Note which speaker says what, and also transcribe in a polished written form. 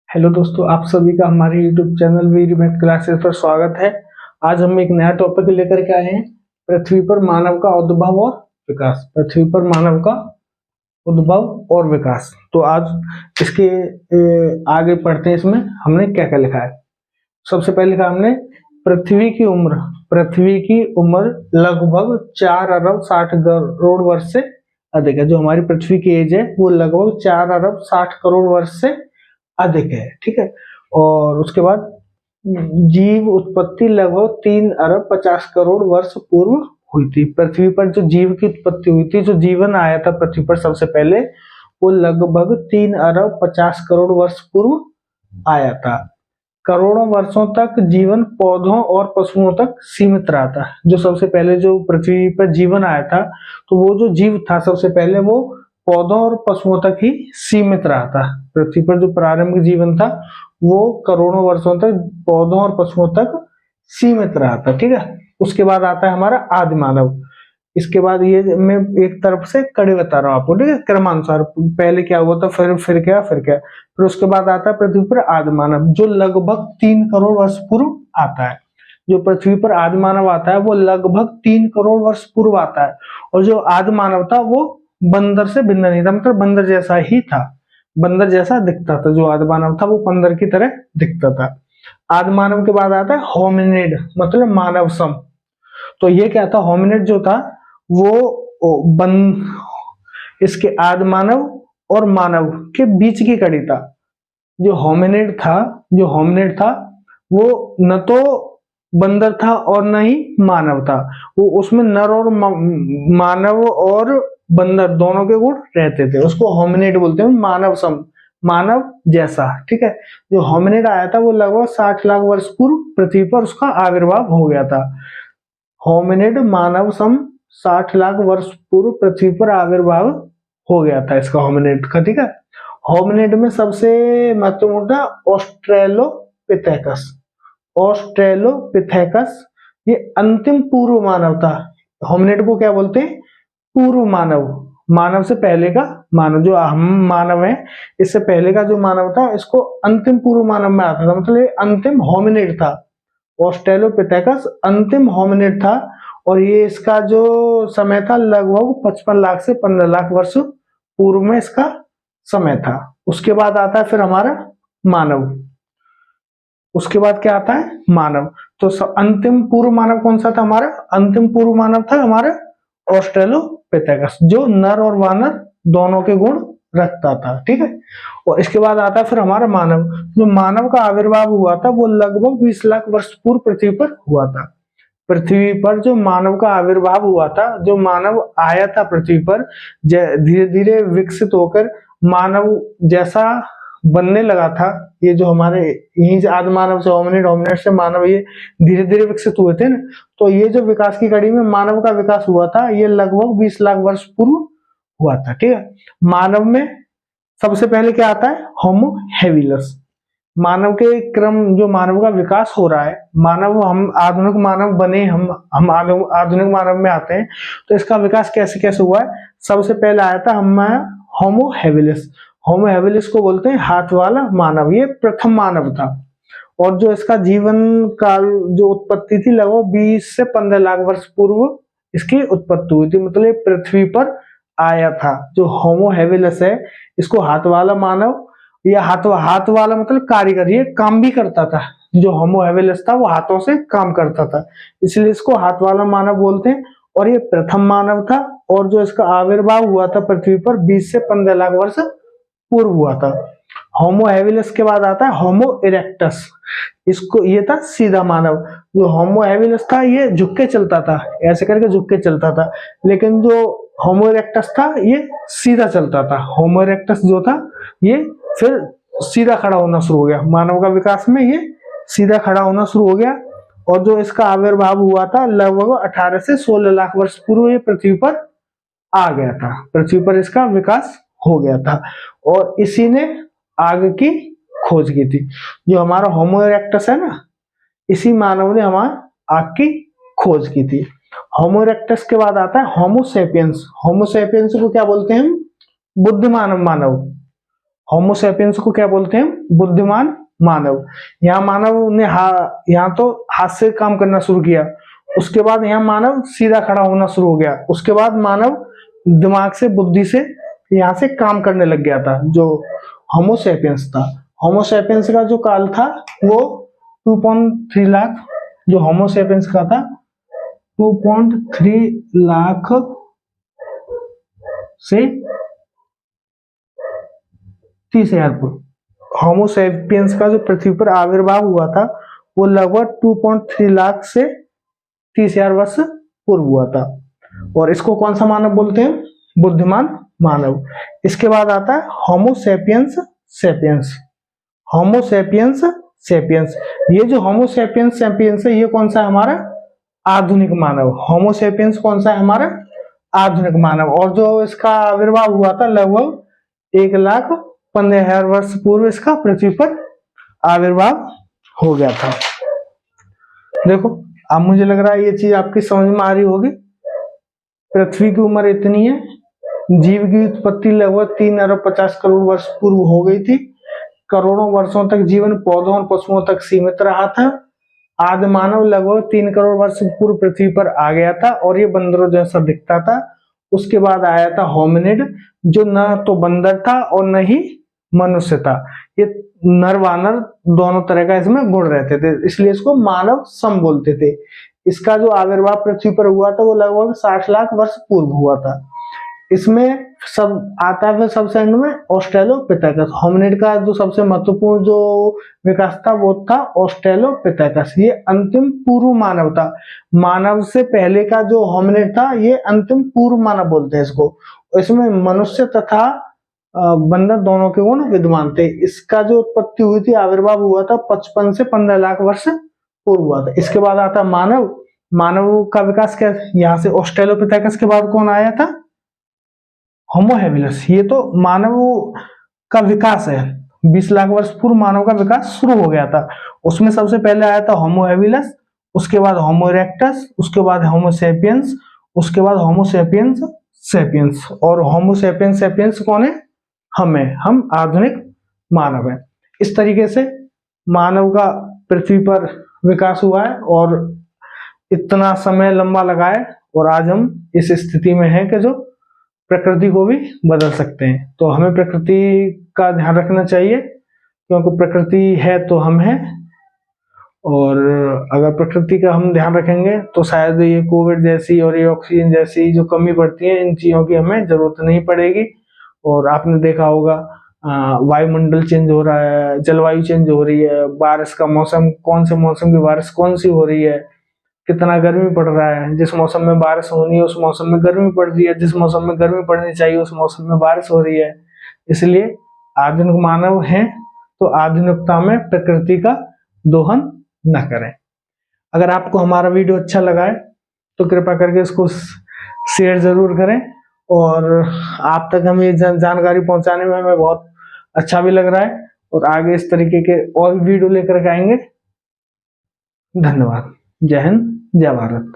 Speaker 1: Hello दोस्तों, आप सभी का हमारे YouTube चैनल वीर मैथ क्लासेस पर स्वागत है। आज हम एक नया टॉपिक लेकर के आए हैं, पृथ्वी पर मानव का उद्भव और विकास। पृथ्वी पर मानव का उद्भव और विकास। तो आज इसके आगे पढ़ते हैं। इसमें हमने क्या क्या लिखा है। सबसे पहले लिखा हमने पृथ्वी की उम्र। पृथ्वी की उम्र लगभग 4 अरब 60 करोड़ वर्ष से अधिक है। जो हमारी पृथ्वी की एज है वो लगभग 4 अरब 60 करोड़ वर्ष से अधिक है। ठीक है। और उसके बाद जीव उत्पत्ति लगभग 3 अरब 50 करोड़ वर्ष पूर्व हुई थी। पृथ्वी पर जो जीव की उत्पत्ति हुई थी, जो जीवन आया था पृथ्वी पर सबसे पहले, वो लगभग 3 अरब 50 करोड़ वर्ष पूर्व आया था। करोड़ों वर्षों तक जीवन पौधों और पशुओं तक सीमित रहा था। जो सबसे पहले जो पृथ्वी पर जीवन आया था, तो वो जो जीव था सबसे पहले वो पौधों और पशुओं तक ही सीमित रहा था। पृथ्वी पर जो प्रारंभिक जीवन था वो करोड़ों वर्षों तक पौधों और पशुओं तक सीमित रहा था। ठीक है। उसके बाद आता है हमारा आदि मानव। इसके बाद ये मैं एक तरफ से कड़े बता रहा हूँ आपको, ठीक है, क्रमानुसार। पहले क्या हुआ था, फिर क्या, फिर उसके बाद आता है पृथ्वी पर आदि मानव, जो लगभग 3 करोड़ वर्ष पूर्व आता है। जो पृथ्वी पर आदि मानव आता है वो लगभग 3 करोड़ वर्ष पूर्व आता है। और जो आदि मानव था वो बंदर से भिन्न नहीं था, मतलब बंदर जैसा ही था, बंदर जैसा दिखता था। जो आदि मानव था वो बंदर की तरह दिखता था। आदि मानव के बाद आता है होमिनिड, मतलब मानव सम। तो ये क्या था, होमिनिड जो था वो इसके आदि मानव और मानव के बीच की कड़ी था। जो होमिनिड था, वो न तो बंदर था और न ही मानव था। वो उसमें नर और मानव और बंदर दोनों के गुण रहते थे। उसको होमिनिड बोलते हैं, मानव सम, मानव जैसा। ठीक है। जो होमिनिड आया था वो लगभग 60 लाख वर्ष पूर्व पृथ्वी पर उसका आविर्भाव हो गया था। होमिनिड मानव सम 60 लाख वर्ष पूर्व पृथ्वी पर आविर्भाव हो गया था इसका, होमिनिड का। ठीक है। होमिनिड में सबसे महत्वपूर्ण था ऑस्ट्रेलोपिथेकस। ऑस्ट्रेलोपिथेकस ये अंतिम पूर्व मानव था। होमिनिड को क्या बोलते हैं, पूर्व मानव। मानव से पहले का मानव, जो हम मानव है इससे पहले का जो मानव था, इसको अंतिम पूर्व मानव में आता था, मतलब ये अंतिम होमिनिड था। ऑस्ट्रेलोपिथेकस अंतिम होमिनिड था। और ये इसका जो समय था लगभग 55 लाख से 15 लाख वर्ष पूर्व में इसका समय था। उसके बाद आता है फिर हमारा मानव। उसके बाद क्या आता है, मानव। तो अंतिम पूर्व मानव कौन सा था हमारा, अंतिम पूर्व मानव था हमारा ऑस्ट्रेलोपिथेकस, जो नर और वानर दोनों के गुण रखता था। ठीक है। और इसके बाद आता है फिर हमारा मानव। जो मानव का आविर्भाव हुआ था वो लगभग 20 लाख वर्ष पूर्व पृथ्वी पर हुआ था। पृथ्वी पर जो मानव का आविर्भाव हुआ था, जो मानव आया था पृथ्वी पर, धीरे धीरे विकसित होकर मानव जैसा बनने लगा था। ये जो हमारे यहीं से आदि मानव से होमिनिड, होमिनिड से मानव, ये धीरे धीरे विकसित हुए थे ना। तो ये जो विकास की कड़ी में मानव का विकास हुआ था, ये लगभग 20 लाख वर्ष पूर्व हुआ था। ठीक है। मानव में सबसे पहले क्या आता है, होमो हेबिलस। मानव के क्रम, जो मानव का विकास हो रहा है, मानव, हम आधुनिक मानव बने, हम आधुनिक मानव में आते हैं। तो इसका विकास कैसे कैसे हुआ है। सबसे पहले आया था हम होमो हेबिलिस। होमो हेबिलिस को बोलते हैं हाथ वाला मानव। ये प्रथम मानव था। और जो इसका जीवन काल, जो उत्पत्ति थी, लगभग 20 से 15 लाख वर्ष पूर्व इसकी उत्पत्ति हुई थी, मतलब पृथ्वी पर आया था। जो होमो हेबिलिस है, इसको हाथ वाला मानव, या हाथ वाला मतलब कारीगर, ये काम भी करता था। जो होमो हेबिलिस था वो हाथों से काम करता था, इसलिए इसको हाथ वाला मानव बोलते हैं। और ये प्रथम मानव था। और जो इसका आविर्भाव हुआ था पृथ्वी पर 20 से 15 लाख वर्ष पूर्व हुआ था। होमो हेबिलिस के बाद आता है होमो इरेक्टस। इसको, ये था सीधा मानव। जो होमो हेबिलिस था ये झुक के चलता था, ऐसे करके झुक के चलता था। लेकिन जो होमो इरेक्टस था ये सीधा चलता था। होमो इरेक्टस जो था ये फिर सीधा खड़ा होना शुरू हो गया। मानव का विकास में ये सीधा खड़ा होना शुरू हो गया। और जो इसका आविर्भाव हुआ था लगभग 18 से 16 लाख वर्ष पूर्व ये पृथ्वी पर आ गया था। पृथ्वी पर इसका विकास हो गया था। और इसी ने आग की खोज की थी। जो हमारा होमो इरेक्टस है ना, इसी मानव ने हमारा आग की खोज की थी। होमो इरेक्टस के बाद आता है होमो सेपियंस। होमो सेपियंस को क्या बोलते हैं हम, बुद्धिमान मानव। होमोसेपियंस को क्या बोलते हैं? बुद्धिमान मानव। यहाँ मानव ने यहाँ तो हाथ से काम करना शुरू किया, उसके बाद यहाँ मानव सीधा खड़ा होना शुरू हो गया, उसके बाद मानव दिमाग से, बुद्धि से यहाँ से काम करने लग गया था, जो होमोसेपियंस था। होमोसेपियंस का जो काल था वो 2.3 लाख, जो होमोसेपियंस का था 2.3 लाख से 30,000 पूर्व। होमोसेपियंस का जो पृथ्वी पर आविर्भाव हुआ था वो लगभग 2.3 लाख से 30,000 वर्ष पूर्व हुआ था। और इसको कौन सा मानव बोलते हैं? बुद्धिमान मानव। इसके बाद आता है होमोसेपियंस सेपियंस। होमोसेपियंस सेपियंस, ये जो होमोसेपियंस सेपियंस है, ये कौन सा है? हमारा आधुनिक मानव। होमोसेपियंस कौन सा है? हमारा आधुनिक मानव। और जो इसका आविर्भाव हुआ था लगभग 1,15,000 वर्ष पूर्व इसका पृथ्वी पर आविर्भाव हो गया था। देखो, अब मुझे लग रहा है ये चीज आपकी समझ में आ रही होगी। पृथ्वी की उम्र इतनी है, जीव की उत्पत्ति लगभग 3 अरब 50 करोड़ वर्ष पूर्व हो गई थी। करोड़ों वर्षों तक जीवन पौधों और पशुओं तक सीमित रहा था। आदि मानव लगभग 3 करोड़ वर्ष पूर्व पृथ्वी पर आ गया था और ये बंदरों जैसा दिखता था। उसके बाद आया था होमिनिड, जो न तो बंदर था और न ही मनुष्य था। ये नर वानर दोनों तरह का इसमें गुण रहते थे, इसलिए इसको मानव सम बोलते थे। इसका जो आविर्भाव पृथ्वी पर हुआ था वो लगभग 60 लाख वर्ष पूर्व हुआ था। इसमें सब आता है सबसे एंड में ऑस्ट्रेलोपिथेकस। होमिनिड का जो सबसे महत्वपूर्ण जो विकास था वो था ऑस्ट्रेलोपिथेकस। ये अंतिम पूर्व मानव था। मानव से पहले का जो होमिनिड था ये अंतिम पूर्व मानव बोलते हैं इसको। इसमें मनुष्य तथा बंदर दोनों के गुण विद्यमान थे। इसका जो उत्पत्ति हुई थी, आविर्भाव हुआ था 55 से 15 लाख वर्ष पूर्व हुआ था। इसके बाद आता मानव। मानव का विकास क्या? यहाँ से ऑस्ट्रेलोपिथेकस के बाद कौन आया था? Homo habilis. ये तो मानव का विकास है। 20 लाख वर्ष पूर्व मानव का विकास शुरू हो गया था। उसमें सबसे पहले आया था होमो हैबिलिस, उसके बाद होमो इरेक्टस, उसके बाद होमो सेपियंस, उसके बाद होमो सेपियंस सेपियंस। और होमो सेपियंस सेपियंस कौन है? हम आधुनिक मानव है। इस तरीके से मानव का पृथ्वी पर विकास हुआ है और इतना समय लंबा लगा है, और आज हम इस स्थिति में हैं कि जो प्रकृति को भी बदल सकते हैं। तो हमें प्रकृति का ध्यान रखना चाहिए, क्योंकि प्रकृति है तो हम हैं। और अगर प्रकृति का हम ध्यान रखेंगे तो शायद ये कोविड जैसी और ये ऑक्सीजन जैसी जो कमी पड़ती है, इन चीजों की हमें जरूरत नहीं पड़ेगी। और आपने देखा होगा वायुमंडल चेंज हो रहा है, जलवायु चेंज हो रही है, बारिश का मौसम, कौन से मौसम की बारिश कौन सी हो रही है, कितना गर्मी पड़ रहा है। जिस मौसम में बारिश होनी है उस मौसम में गर्मी पड़ रही है, जिस मौसम में गर्मी पड़नी चाहिए उस मौसम में बारिश हो रही है। इसलिए आधुनिक मानव हैं तो आधुनिकता में प्रकृति का दोहन न करें। अगर आपको हमारा वीडियो अच्छा लगा है तो कृपया करके इसको शेयर जरूर करें, और आप तक हम ये जानकारी पहुंचाने में हमें बहुत अच्छा भी लग रहा है। और आगे इस तरीके के और वीडियो लेकर के आएंगे। धन्यवाद। जय हिंद, जय भारत।